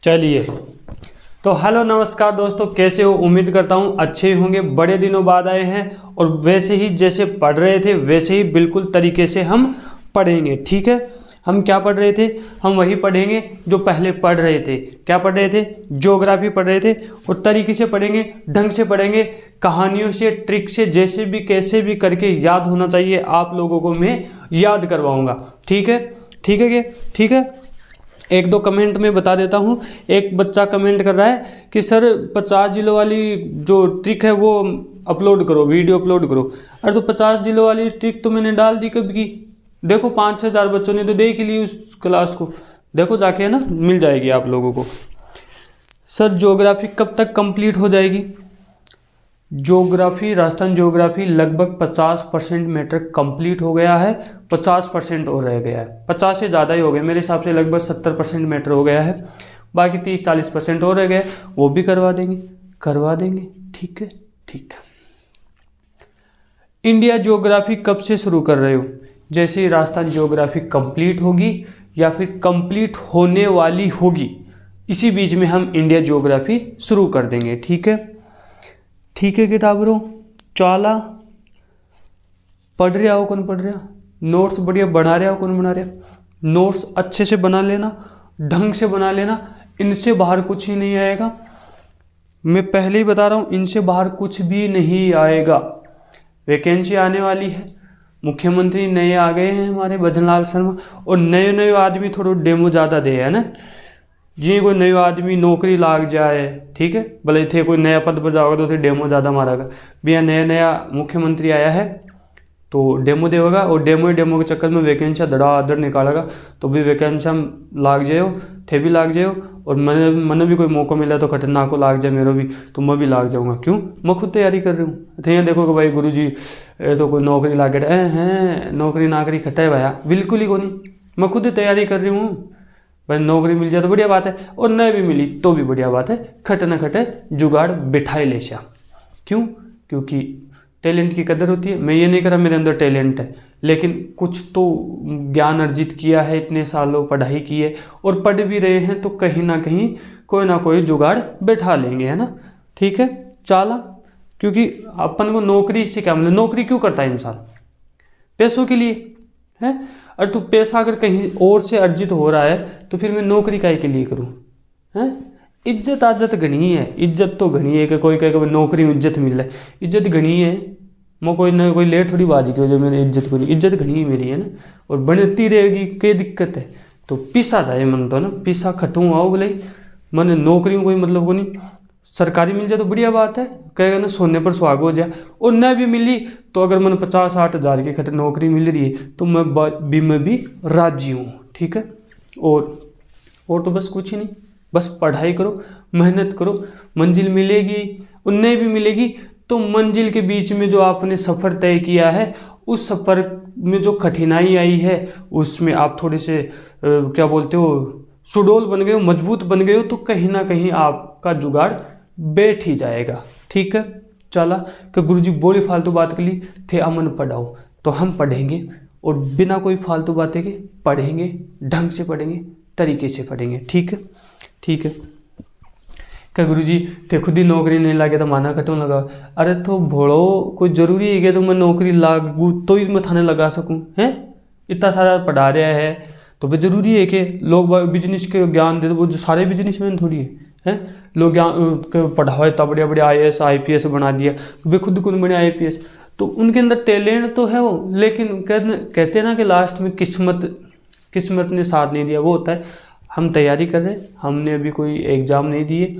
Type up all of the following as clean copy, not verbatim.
चलिए, तो हेलो नमस्कार दोस्तों, कैसे हो? उम्मीद करता हूँ अच्छे होंगे। बड़े दिनों बाद आए हैं और वैसे ही जैसे पढ़ रहे थे वैसे ही बिल्कुल तरीके से हम पढ़ेंगे। ठीक है, हम क्या पढ़ रहे थे? हम वही पढ़ेंगे जो पहले पढ़ रहे थे। क्या पढ़ रहे थे? ज्योग्राफी पढ़ रहे थे। और तरीके से पढ़ेंगे, ढंग से पढ़ेंगे, कहानियों से, ट्रिक से, जैसे भी कैसे भी करके याद होना चाहिए आप लोगों को मैं याद करवाऊँगा। ठीक है, ठीक है, ठीक है। एक दो कमेंट में बता देता हूँ। एक बच्चा कमेंट कर रहा है कि सर 50 जिलों वाली जो ट्रिक है वो अपलोड करो, वीडियो अपलोड करो। अरे तो 50 जिलों वाली ट्रिक तो मैंने डाल दी कब की। देखो 5-6 हज़ार बच्चों ने तो देख ही ली उस क्लास को। देखो जाके, है ना, मिल जाएगी आप लोगों को। सर ज्योग्राफी कब तक कंप्लीट हो जाएगी? ज्योग्राफी, राजस्थान ज्योग्राफी लगभग 50% मैटर कंप्लीट हो गया है। 50% और रह गया है। 50 से ज़्यादा ही हो गया मेरे हिसाब से। लगभग 70% मैटर हो गया है। बाकी 30-40% और रह गए, वो भी करवा देंगे। ठीक है, ठीक है। इंडिया ज्योग्राफी कब से शुरू कर रहे हो? जैसे ही राजस्थान ज्योग्राफी कंप्लीट होगी या फिर कंप्लीट होने वाली होगी, इसी बीच में हम इंडिया ज्योग्राफी शुरू कर देंगे। ठीक है, ठीक है किताबरों। चाला पढ़ रहा हो कौन पढ़ रहा? नोट्स बढ़िया बना रहा हो कौन बना रहा? नोट्स अच्छे से बना लेना, ढंग से बना लेना। इनसे बाहर कुछ ही नहीं आएगा। मैं पहले ही बता रहा हूँ, इनसे बाहर कुछ भी नहीं आएगा। वैकेंसी आने वाली है, मुख्यमंत्री नए आ गए हैं हमारे भजनलाल शर्मा, और नए आदमी थोड़ा डेमो ज़्यादा दे, है ना। जी कोई नया आदमी नौकरी लाग जाए, ठीक है, भले थे कोई नया पद पर जाओगे तो थे डेमो ज़्यादा मारेगा। भैया नया मुख्यमंत्री आया है तो डेमो देगा, और डेमो के चक्कर में वैकेंसियाँ धड़ाधड़ निकालेगा। तो भी वैकेंसियाँ लाग जाओ, थे भी लाग जाओ, और मैंने भी कोई मौका मिला तो खतरनाक को लाग जाए मेरे भी, तो मैं भी लाग जाऊँगा। क्यों? मैं खुद तैयारी कर रही हूँ। थे देखो कि भाई गुरु जी तो कोई नौकरी लाग गया हैं, नौकरी खट्टा है भैया, बिल्कुल ही को नहीं। मैं खुद तैयारी कर रही हूँ भाई। नौकरी मिल जाए तो बढ़िया बात है, और नहीं भी मिली तो भी बढ़िया बात है। खटे न खटे जुगाड़ बिठाए ले श्या। क्यों? क्योंकि टैलेंट की कदर होती है। मैं ये नहीं कह रहा मेरे अंदर टैलेंट है, लेकिन कुछ तो ज्ञान अर्जित किया है, इतने सालों पढ़ाई की है, और पढ़ भी रहे हैं, तो कहीं ना कोई जुगाड़ बैठा लेंगे, है ना। ठीक है, चाला। क्योंकि अपन को नौकरी से क्या मतलब, नौकरी क्यों करता है इंसान? पैसों के लिए है। और तो पैसा अगर कहीं और से अर्जित हो रहा है तो फिर मैं नौकरी काहे के लिए करूं? हैं? इज्जत घनी है। इज्जत तो घनी है कि कोई कहे नौकरी में इज्जत मिल रहा है। इज्जत घनी है। मैं कोई ना कोई लेट थोड़ी बाजी की जो मेरी इज्जत को नहीं। इज्जत घनी है मेरी, है ना, और बढ़ती रहेगी। क्या दिक्कत है? तो पीसा जाए मन तो, ना पीसा खटूँ आओ बोले। मैंने नौकरी कोई मतलब को नहीं। सरकारी मिल जाए तो बढ़िया बात है, कहेगा ना सोने पर सुहाग हो जाए। और न भी मिली तो अगर मैंने 50-60 हज़ार की खट नौकरी मिल रही है तो मैं भी राजी हूँ। ठीक है, और तो बस कुछ ही नहीं, बस पढ़ाई करो, मेहनत करो, मंजिल मिलेगी। उन्हें भी मिलेगी तो मंजिल के बीच में जो आपने सफ़र तय किया है, उस सफ़र में जो कठिनाई आई है उसमें आप थोड़े से क्या बोलते हो, सुडौल बन गए हो, मजबूत बन गए हो, तो कहीं ना कहीं आपका जुगाड़ बैठ ही जाएगा। ठीक है, चला कि गुरुजी बोली फालतू बात कर ली थे, अमन पढ़ाओ, तो हम पढ़ेंगे और बिना कोई फालतू बातें के पढ़ेंगे, ढंग से पढ़ेंगे, तरीके से पढ़ेंगे। ठीक है, ठीक है। क्या गुरुजी थे खुद ही नौकरी नहीं लागे तो माना कटों लगा? अरे तो भोड़ो, कोई जरूरी है क्या तो मैं नौकरी लागू तो ही मैं थाने लगा सकूँ? हैं? इतना सारा पढ़ा रहा है तो भी जरूरी है कि लोग बिजनेस के ज्ञान दे दो। वो जो सारे बिजनेसमैन थोड़ी है लोग ज्ञान पढ़ाओ इतना बढ़िया बढ़िया IAS IPS बना दिया, वे खुद बने IPS। तो उनके अंदर टैलेंट तो है वो, लेकिन कहते हैं ना कि लास्ट में किस्मत ने साथ नहीं दिया। वो होता है। हम तैयारी कर रहे हैं, हमने अभी कोई एग्ज़ाम नहीं दिए,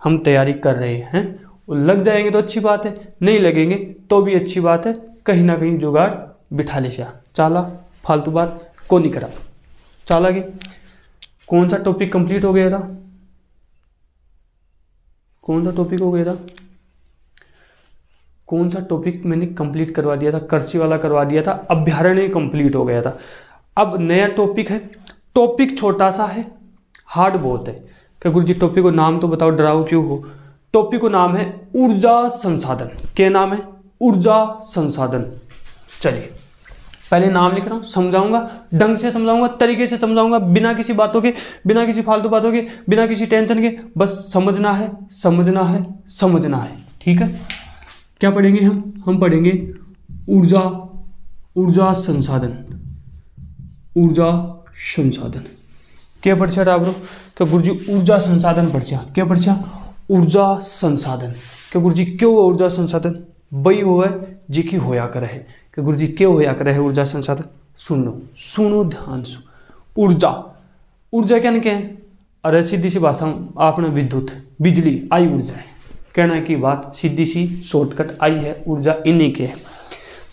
हम तैयारी कर रहे हैं। लग जाएंगे तो अच्छी बात है, नहीं लगेंगे तो भी अच्छी बात है। कहीं ना कहीं जुगाड़ बिठा ले शा। चाला फालतू बात को नहीं करा। चाला के कौन सा टॉपिक कंप्लीट हो गया था? कौन सा टॉपिक हो गया था? कौन सा टॉपिक मैंने कंप्लीट करवा दिया था? कृषि वाला करवा दिया था, अभ्यारण्य कंप्लीट हो गया था। अब नया टॉपिक है। टॉपिक छोटा सा है, हार्ड बहुत है। क्या गुरुजी टॉपिक को नाम तो बताओ, डराओ क्यों हो? टॉपिक को नाम है ऊर्जा संसाधन। क्या नाम है? ऊर्जा संसाधन। चलिए पहले नाम लिख रहा हूं, समझाऊंगा, ढंग से समझाऊंगा, तरीके से समझाऊंगा, बिना किसी बातों के, बिना किसी फालतू बातों के, बिना किसी टेंशन के, बस समझना है, समझना है, समझना है। ठीक है, क्या पढ़ेंगे हम पढ़ेंगे ऊर्जा संसाधन। ऊर्जा संसाधन क्या पढ़ टाबरो क्या गुरुजी ऊर्जा संसाधन पढ़ क्या पढ़ ऊर्जा संसाधन क्या गुरुजी क्यों ऊर्जा संसाधन बई होवे जी की होया करे है कि गुरुजी क्यों होया करे है ऊर्जा संसाधन। सुनो ध्यान से। ऊर्जा क्या है? अरे सीधी सी भाषा आपने विद्युत बिजली आई ऊर्जा है, कहना की बात सीधी सी शॉर्टकट आई है, ऊर्जा इन्हीं के है।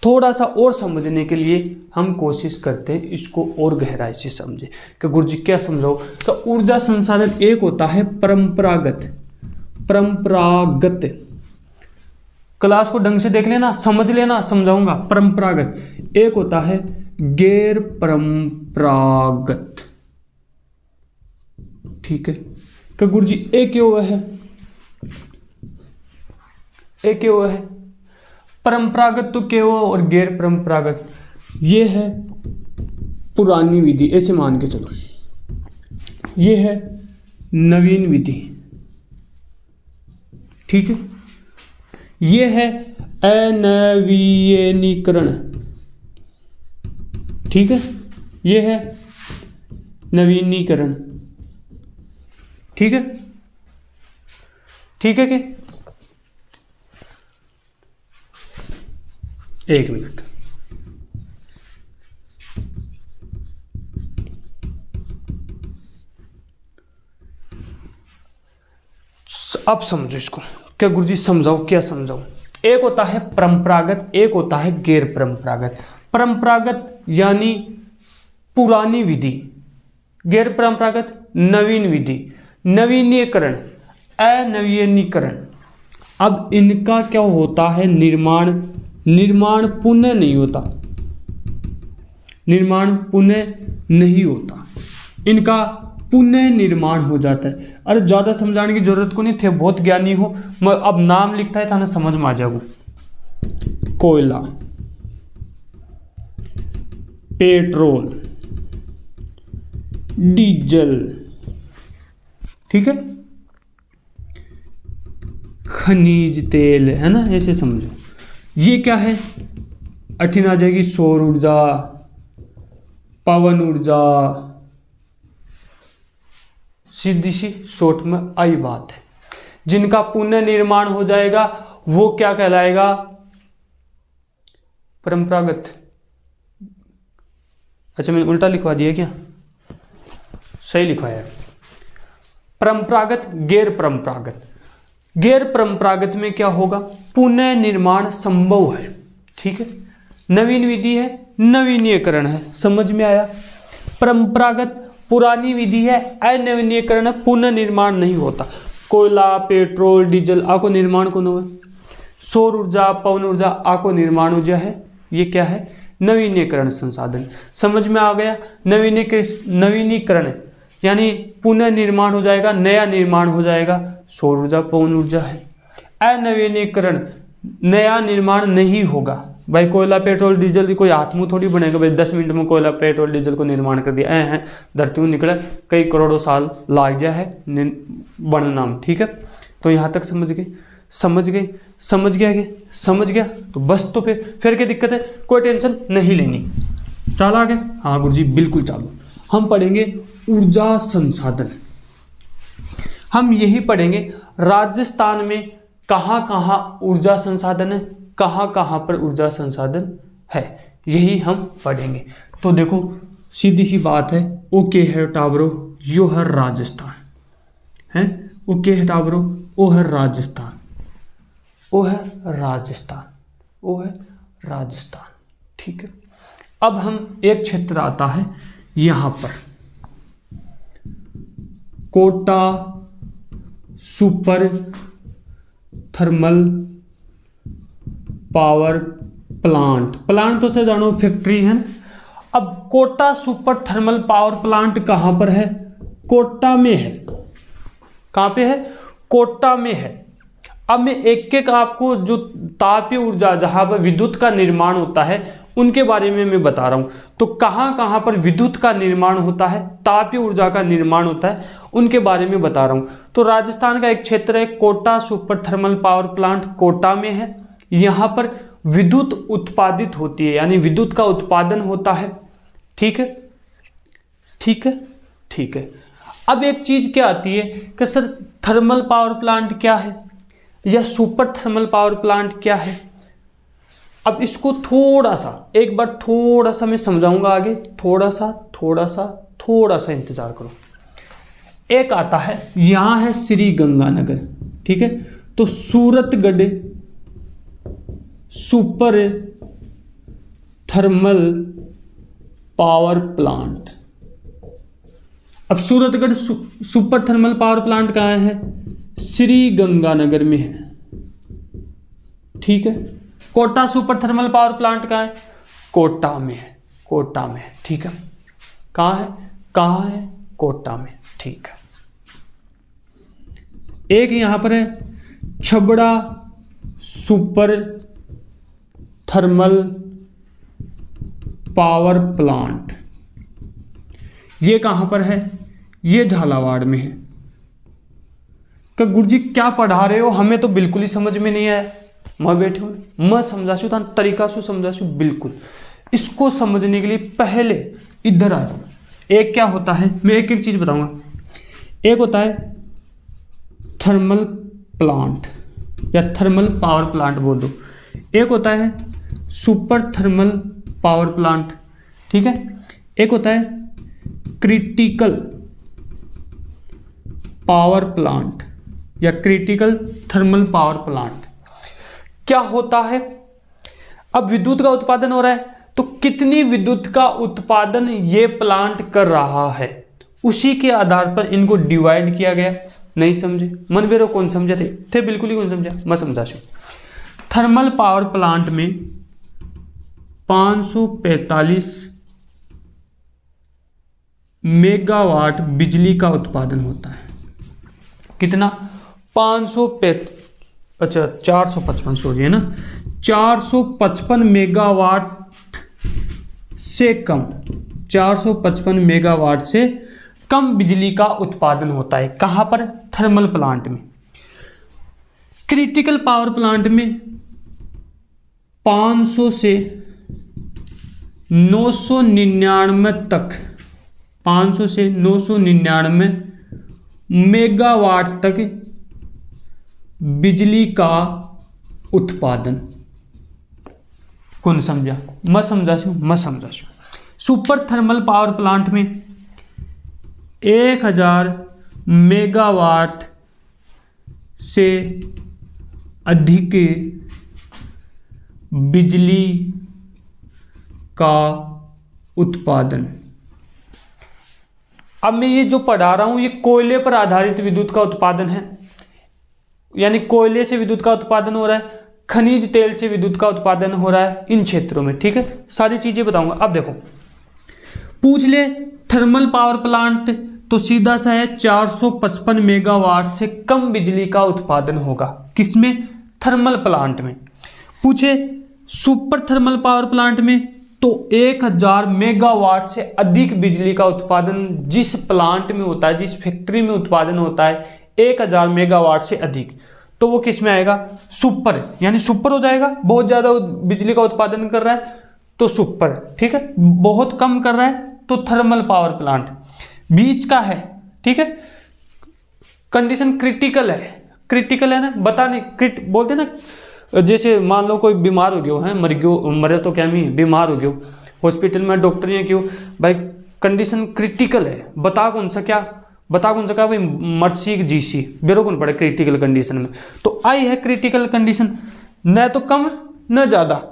थोड़ा सा और समझने के लिए हम कोशिश करते हैं इसको और गहराई से समझे कि गुरुजी क्या समझाओ। तो ऊर्जा संसाधन एक होता है परंपरागत, क्लास को ढंग से देख लेना, समझ लेना, समझाऊंगा। परंपरागत एक होता है गैर परंपरागत। ठीक है, कि गुरुजी एक क्यों है, एक क्यों है परंपरागत तो क्या हुआ और गैर परंपरागत ये है पुरानी विधि, ऐसे मान के चलो। ये है नवीन विधि। ठीक है, ये है अनवीनीकरण। ठीक है, ये है नवीनीकरण। ठीक है, ठीक है कि एक मिनट, अब समझो इसको। क्या गुरुजी समझाओ, क्या समझाओ। एक होता है परंपरागत, एक होता है गैर परंपरागत। परंपरागत यानी पुरानी विधि, गैर परंपरागत नवीन विधि। नवीनीकरण, अनवीनीकरण। अब इनका क्या होता है निर्माण पुनः नहीं होता, निर्माण पुनः नहीं होता, इनका पुनः निर्माण हो जाता है। अरे ज्यादा समझाने की जरूरत को नहीं थे, बहुत ज्ञानी हो। अब नाम लिखता है थाना समझ में आ जाओ। कोयला, पेट्रोल, डीजल, ठीक है, खनिज तेल, है ना, ऐसे समझो। ये क्या है, अठिन आ जाएगी सौर ऊर्जा, पवन ऊर्जा। सीधी सी शॉर्ट में आई बात है। जिनका पुनः निर्माण हो जाएगा वो क्या कहलाएगा, परंपरागत। अच्छा मैंने उल्टा लिखवा दिया क्या, सही लिखवाया। परंपरागत, गैर परंपरागत। गैर परंपरागत में क्या होगा, पुनः निर्माण संभव है। ठीक है, नवीन विधि है, नवीनीकरण है, समझ में आया। परंपरागत पुरानी विधि है, अनवीनीकरण है, पुनः निर्माण नहीं होता। कोयला, पेट्रोल, डीजल आको निर्माण को न, सौर ऊर्जा, पवन ऊर्जा आको निर्माण ऊर्जा है। ये क्या है, नवीनीकरण संसाधन। समझ में आ गया। नवीनीकरण यानी पुनः निर्माण हो जाएगा, नया निर्माण हो जाएगा, सौर ऊर्जा, पवन ऊर्जा है। अनवीनीकरण नया निर्माण नहीं होगा। भाई कोयला, पेट्रोल, डीजल की कोई हाथ मुंह थोड़ी बनेगा। भाई 10 मिनट में कोयला, पेट्रोल, डीजल को निर्माण कर दिया है, धरती में निकला, कई करोड़ों साल लाग गया है बनना। ठीक है, तो यहाँ तक समझ गए, समझ गया तो बस। तो फिर क्या दिक्कत है, कोई टेंशन नहीं लेनी। चल आगे। हाँ गुरुजी बिल्कुल चालू। हम पढ़ेंगे ऊर्जा संसाधन। हम यही पढ़ेंगे राजस्थान में कहाँ कहाँ ऊर्जा संसाधन है, कहाँ कहाँ पर ऊर्जा संसाधन है, यही हम पढ़ेंगे। तो देखो सीधी सी बात है, ओके है टाबरो, यो है राजस्थान है, ओके है टाबरो, ओ है राजस्थान, ओ है राजस्थान, ओ है राजस्थान। ठीक है, अब हम एक क्षेत्र आता है यहां पर, Kota super thermal power plant. Plant तो से जानो फैक्ट्री है ना। अब Kota super thermal power plant कहां पर है, कोटा में है। कहां पे है, कोटा में है। अब मैं एक एक आपको जो तापीय ऊर्जा जहां पर विद्युत का निर्माण होता है उनके बारे में मैं बता रहा हूं। तो कहां कहां पर विद्युत का निर्माण होता है, तापीय ऊर्जा का निर्माण होता है, उनके बारे में बता रहा हूं। तो राजस्थान का एक क्षेत्र है Kota super thermal power plant, Kota में है। यहां पर विद्युत उत्पादित होती है, यानी विद्युत का उत्पादन होता है। ठीक है, ठीक है, ठीक है। अब एक चीज क्या आती है कि सर थर्मल पावर प्लांट क्या है या सुपर थर्मल पावर प्लांट क्या है। अब इसको थोड़ा सा एक बार थोड़ा सा मैं समझाऊंगा आगे, थोड़ा सा इंतजार करो। एक आता है, यहां है श्री गंगानगर, ठीक है। तो Suratgarh super thermal power plant. अब Suratgarh super thermal power plant कहाँ है, श्री गंगानगर में है, ठीक है। Kota super thermal power plant कहाँ है, कोटा में है, कोटा में है, ठीक है। कहाँ है, कोटा में, ठीक है। एक यहां पर है Chhabra super thermal power plant, ये कहां पर है, ये झालावाड़ में है। गुरुजी क्या पढ़ा रहे हो, हमें तो बिल्कुल ही समझ में नहीं आया। मैं बैठे हूं, मैं समझाशू था तरीका से समझाशू, बिल्कुल। इसको समझने के लिए पहले इधर आ जाओ। एक क्या होता है, मैं एक एक चीज बताऊंगा। एक होता है थर्मल प्लांट या थर्मल पावर प्लांट बोल दो। एक होता है सुपर थर्मल पावर प्लांट, ठीक है। एक होता है क्रिटिकल पावर प्लांट या क्रिटिकल थर्मल पावर प्लांट। क्या होता है, अब विद्युत का उत्पादन हो रहा है, तो कितनी विद्युत का उत्पादन ये प्लांट कर रहा है, उसी के आधार पर इनको डिवाइड किया गया। नहीं समझे, मन बेरो कौन समझे थे बिल्कुल ही कौन समझा, मैं समझा छू। थर्मल पावर प्लांट में 545 मेगावाट बिजली का उत्पादन होता है। कितना, 455 सॉरी है ना, 455 मेगावाट से कम, 455 मेगावाट से कम बिजली का उत्पादन होता है। कहां पर, थर्मल प्लांट में। क्रिटिकल पावर प्लांट में 500 से 999 तक, 500 से 999 मेगावाट तक बिजली का उत्पादन। कौन समझा, मैं समझा। सुपर थर्मल पावर प्लांट में 1000 मेगावाट से अधिक बिजली का उत्पादन। अब मैं ये जो पढ़ा रहा हूं ये कोयले पर आधारित विद्युत का उत्पादन है, यानी कोयले से विद्युत का उत्पादन हो रहा है, खनिज तेल से विद्युत का उत्पादन हो रहा है इन क्षेत्रों में, ठीक है। सारी चीजें बताऊंगा। अब देखो, पूछ ले थर्मल पावर प्लांट, तो सीधा सा है 455 मेगावाट से कम बिजली का उत्पादन होगा। किसमें, थर्मल प्लांट में। पूछे सुपर थर्मल पावर प्लांट में, तो 1000 मेगावाट से अधिक बिजली का उत्पादन जिस प्लांट में होता है, जिस फैक्ट्री में उत्पादन होता है 1000 मेगावाट से अधिक, तो वो किस में आएगा, सुपर, यानी सुपर हो जाएगा। बहुत ज्यादा बिजली का उत्पादन कर रहा है तो सुपर, ठीक है। बहुत कम कर रहा है तो थर्मल पावर प्लांट। बीच का है, ठीक है। कंडीशन क्रिटिकल है ना, बता नहीं बोलते ना, जैसे मान लो कोई बीमार हो गया है, मरे तो क्या नहीं, बीमार हो गया हॉस्पिटल में, डॉक्टर ने क्यों भाई कंडीशन क्रिटिकल है, बता कौन सा क्या भाई, मर्सी जीसी बेरो कौन पड़े क्रिटिकल कंडीशन में। तो आई है क्रिटिकल कंडीशन, न तो कम न ज्यादा,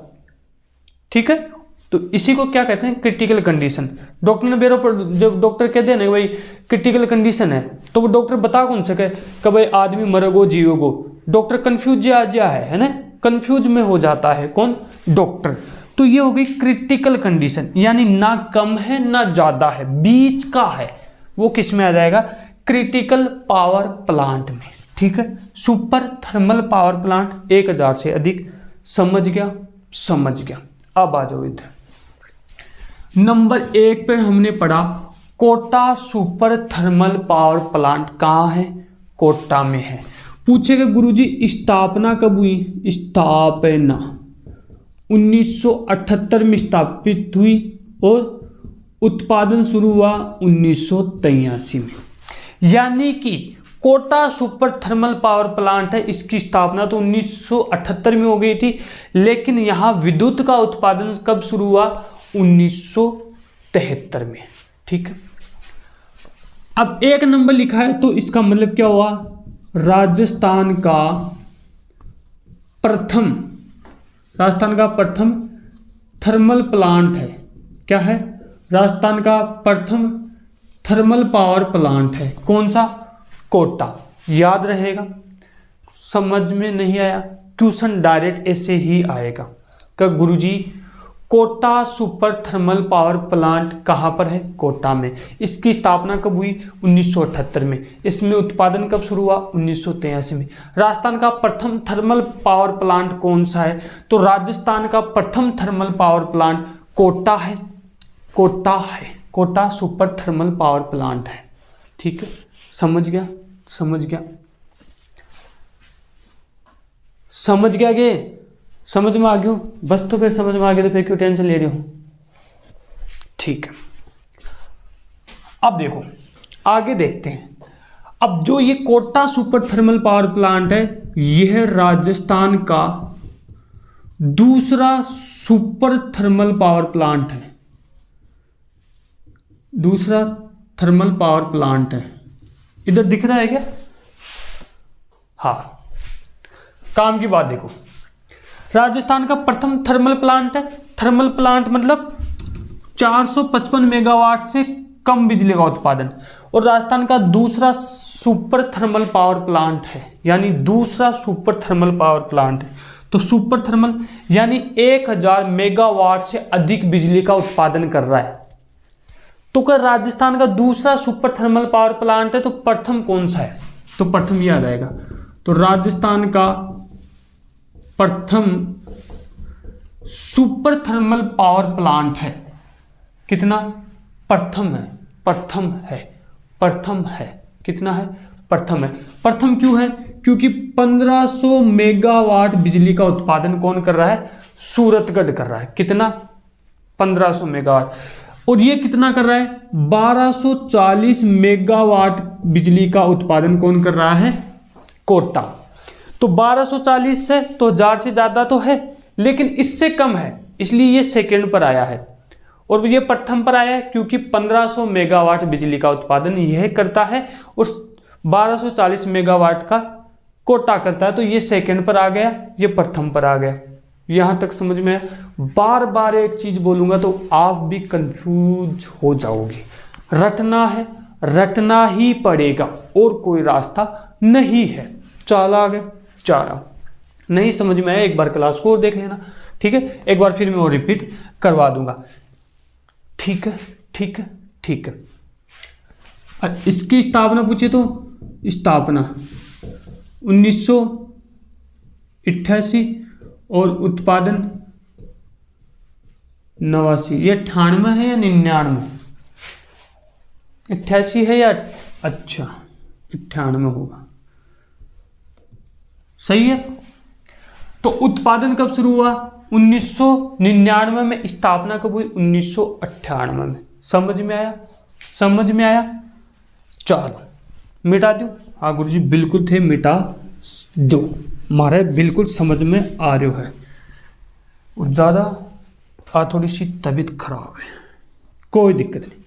ठीक है। तो इसी को क्या कहते हैं, क्रिटिकल कंडीशन। डॉक्टर ने बेरो पर जब डॉक्टर कहते हैं ना भाई क्रिटिकल कंडीशन है, तो वो डॉक्टर बता कौन सके कि भाई आदमी मरेगो जियोगो, डॉक्टर कंफ्यूज है ना, कंफ्यूज में हो जाता है कौन, डॉक्टर। तो ये हो गई क्रिटिकल कंडीशन, यानी ना कम है ना ज्यादा है, बीच का है, वो किस में आ जाएगा, क्रिटिकल पावर प्लांट में, ठीक है। सुपर थर्मल पावर प्लांट 1000 से अधिक, समझ गया। अब आ जाओ इधर, नंबर 1 पे हमने पढ़ा Kota super thermal power plant कहाँ है, कोटा में है। पूछेगा गुरुजी स्थापना कब हुई, स्थापना 1978 में स्थापित हुई और उत्पादन शुरू हुआ 1983 में। यानी कि Kota super thermal power plant है, इसकी स्थापना तो 1978 में हो गई थी, लेकिन यहाँ विद्युत का उत्पादन कब शुरू हुआ, 1973 में। ठीक है, अब 1 नंबर लिखा है तो इसका मतलब क्या हुआ, राजस्थान का प्रथम थर्मल प्लांट है। क्या है, राजस्थान का प्रथम थर्मल पावर प्लांट है। कौन सा, कोटा। याद रहेगा, समझ में नहीं आया क्वेश्चन डायरेक्ट ऐसे ही आएगा कि गुरुजी Kota super thermal power plant कहाँ पर है, कोटा में। इसकी स्थापना कब हुई, 1978 में। इसमें उत्पादन कब शुरू हुआ, 1983 में। राजस्थान का प्रथम थर्मल पावर प्लांट कौन सा है, तो राजस्थान का प्रथम थर्मल पावर प्लांट कोटा है, कोटा है, Kota super thermal power plant है। ठीक है, समझ गया, समझ गया, समझ गया गे, समझ में आ गया बस। तो फिर समझ में आ गया तो फिर क्यों टेंशन ले रहे हो। ठीक है, अब देखो आगे देखते हैं। अब जो ये Kota super thermal power plant है, यह राजस्थान का दूसरा सुपर थर्मल पावर प्लांट है, दूसरा थर्मल पावर प्लांट है। इधर दिख रहा है क्या, हाँ। काम की बात देखो, राजस्थान का प्रथम थर्मल प्लांट है। थर्मल प्लांट मतलब 455 मेगावाट से कम बिजली का उत्पादन, और राजस्थान का दूसरा सुपर थर्मल पावर प्लांट है, यानी दूसरा सुपर थर्मल पावर प्लांट है। तो सुपर थर्मल यानी 1000 मेगावाट से अधिक बिजली का उत्पादन कर रहा है। तो क्या राजस्थान का दूसरा सुपर थर्मल पावर प्लांट है, तो प्रथम कौन सा है, तो प्रथम याद आएगा। तो राजस्थान का प्रथम सुपर थर्मल पावर प्लांट है, कितना, प्रथम है, प्रथम है, प्रथम है, कितना है, प्रथम है। प्रथम क्यों है, क्योंकि 1500 मेगावाट बिजली का उत्पादन कौन कर रहा है, सूरतगढ़ कर रहा है। कितना, 1500 मेगावाट। और ये कितना कर रहा है, 1240 मेगावाट बिजली का उत्पादन कौन कर रहा है, कोटा। तो 1240 से तो 1000 से ज्यादा तो है, लेकिन इससे कम है, इसलिए ये सेकंड पर आया है। और ये प्रथम पर आया है क्योंकि 1500 मेगावाट बिजली का उत्पादन यह करता है और 1240 मेगावाट का कोटा करता है, तो ये सेकंड पर आ गया, ये प्रथम पर आ गया। यहां तक समझ में। बार बार एक चीज बोलूंगा तो आप भी कंफ्यूज हो जाओगे। रटना है, रटना ही पड़ेगा, और कोई रास्ता नहीं है। चला आगे, चारा नहीं समझ में आया, एक बार क्लास को और देख लेना। ठीक है, एक बार फिर मैं वो रिपीट करवा दूंगा। ठीक है, ठीक है, ठीक है। इसकी स्थापना पूछे तो स्थापना 1988 और उत्पादन 89। ये 98 है या 99, 88 है या, अच्छा 98 होगा, सही है। तो उत्पादन कब शुरू हुआ, 1999 में। स्थापना कब हुई, 1998 में। समझ में आया, समझ में आया। चलो मिटा दूं, हाँ गुरुजी बिल्कुल थे, मिटा दो। मारे बिल्कुल समझ में आ रहा है। और ज़्यादा थोड़ी सी तबीयत खराब है, कोई दिक्कत नहीं,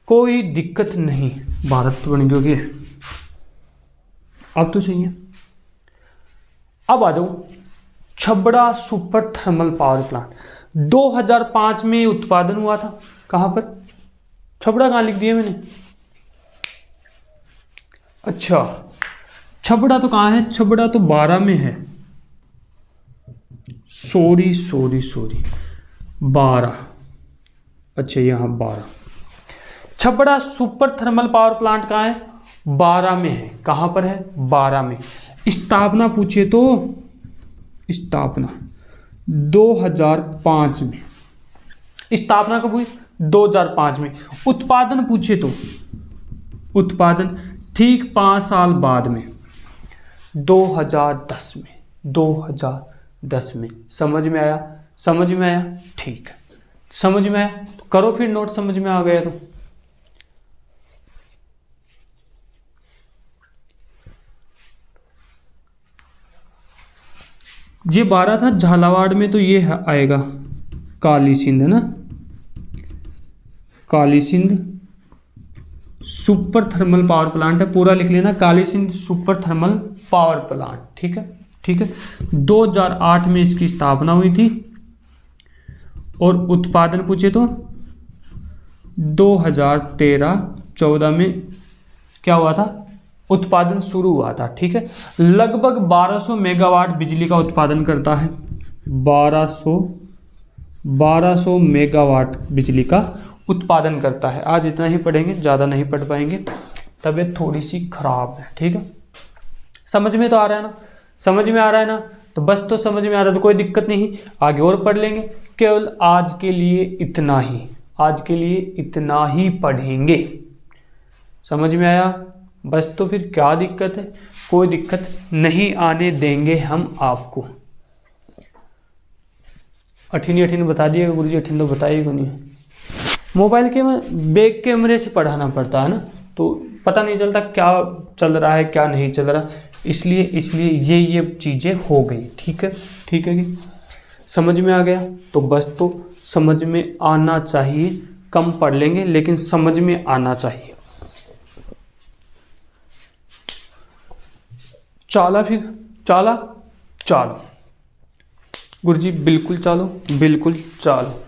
कोई दिक्कत नहीं। भारत तो बन गई, अब तो सही है। अब आ जाओ Chhabra super thermal power plant. 2005 में उत्पादन हुआ था। कहां पर, छबड़ा कहां लिख दिया मैंने, अच्छा छबड़ा तो कहां है, छबड़ा तो 12 में है, सॉरी 12, अच्छा यहां 12। Chhabra super thermal power plant कहां है, 12 में है। कहां पर है, 12 में। स्थापना पूछे तो स्थापना 2005 में। स्थापना कब हुई? 2005 में। उत्पादन पूछे तो उत्पादन ठीक 5 साल बाद में, 2010 में। 2010 में। समझ में आया? समझ में आया? ठीक है, समझ में आया तो करो फिर नोट, समझ में आ गया तो। ये 12 था झालावाड़ में, तो ये आएगा काली सिंध, है ना, Kali Sindh super thermal power plant है, पूरा लिख लेना, Kali Sindh super thermal power plant. ठीक है, ठीक है। 2008 में इसकी स्थापना हुई थी और उत्पादन पूछे तो 2013-14 में क्या हुआ था? उत्पादन शुरू हुआ था। ठीक है, लगभग 1200 मेगावाट बिजली का उत्पादन करता है। 1200 मेगावाट बिजली का उत्पादन करता है। आज इतना ही पढ़ेंगे, ज़्यादा नहीं पढ़ पाएंगे, तबीयत थोड़ी सी खराब है। ठीक है, समझ में तो आ रहा है ना? समझ में आ रहा है ना? तो बस, तो समझ में आ रहा है तो कोई दिक्कत नहीं, आगे और पढ़ लेंगे। केवल आज के लिए इतना ही, आज के लिए इतना ही पढ़ेंगे। समझ में आया? बस, तो फिर क्या दिक्कत है? कोई दिक्कत नहीं आने देंगे हम आपको। अठीन बता दिएगा गुरुजी, अठीन तो बताइएगा नहीं। मोबाइल के बैक कैमरे से पढ़ाना पड़ता है ना, तो पता नहीं चलता क्या चल रहा है क्या नहीं चल रहा, इसलिए ये चीज़ें हो गई। ठीक है, ठीक है कि समझ में आ गया? तो बस, तो समझ में आना चाहिए, कम पढ़ लेंगे लेकिन समझ में आना चाहिए। चाला फिर, चाला चालो गुरुजी, बिल्कुल चालो, बिल्कुल चालो।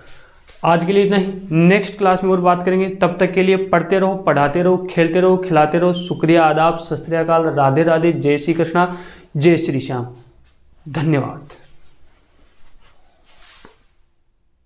आज के लिए इतना ही, नेक्स्ट क्लास में और बात करेंगे। तब तक के लिए पढ़ते रहो, पढ़ाते रहो, खेलते रहो, खिलाते रहो। शुक्रिया, आदाब, सत श्री अकाल, राधे राधे, जय श्री कृष्णा, जय श्री श्याम, धन्यवाद।